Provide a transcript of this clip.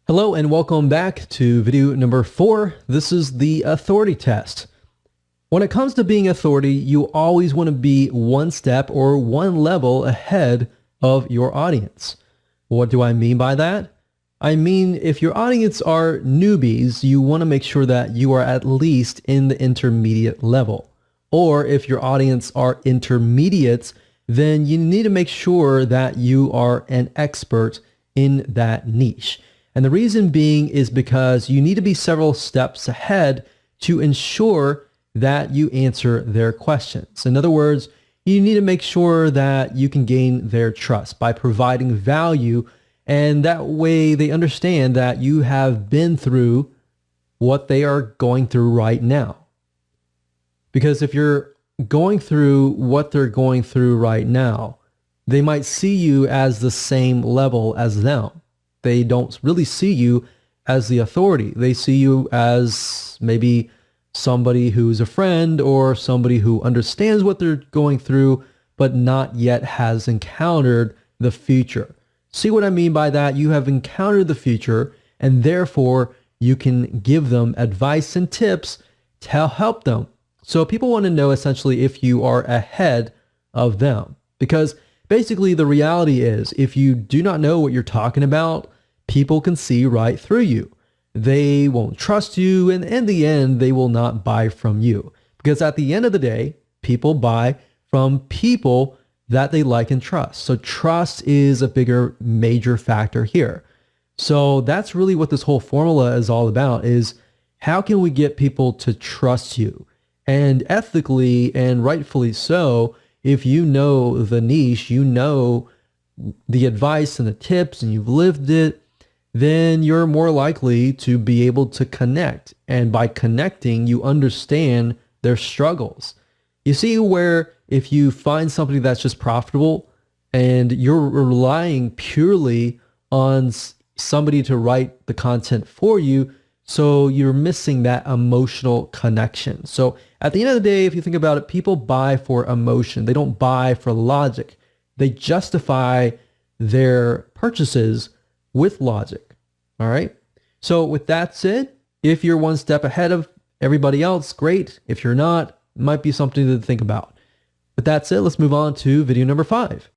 Hello and welcome back to video number 4. This is the authority test. When it comes to being authority, you always want to be one step or one level ahead of your audience. What do I mean by that? I mean, if your audience are newbies, you want to make sure that you are at least in the intermediate level. Or if your audience are intermediates, then you need to make sure that you are an expert in that niche. And the reason being is because you need to be several steps ahead to ensure that you answer their questions. In other words, you need to make sure that you can gain their trust by providing value, and that way they understand that you have been through what they are going through right now. Because if you're going through what they're going through right now, they might see you as the same level as them. They don't really see you as the authority. They see you as maybe somebody who's a friend or somebody who understands what they're going through, but not yet has encountered the future. See what I mean by that? You have encountered the future, and therefore you can give them advice and tips to help them. So people want to know essentially if you are ahead of them, because basically the reality is if you do not know what you're talking about, people can see right through you. They won't trust you, and in the end, they will not buy from you. Because at the end of the day, people buy from people that they like and trust. So trust is a bigger, major factor here. So that's really what this whole formula is all about, is how can we get people to trust you? And ethically and rightfully so, if you know the niche, you know the advice and the tips, and you've lived it, then you're more likely to be able to connect. And by connecting, you understand their struggles. You see where if you find somebody that's just profitable and you're relying purely on somebody to write the content for you, so you're missing that emotional connection. So at the end of the day, if you think about it, people buy for emotion. They don't buy for logic. They justify their purchases with logic. All right. So with that said, if you're one step ahead of everybody else, great. If you're not, it might be something to think about. With that said, let's move on to video number 5.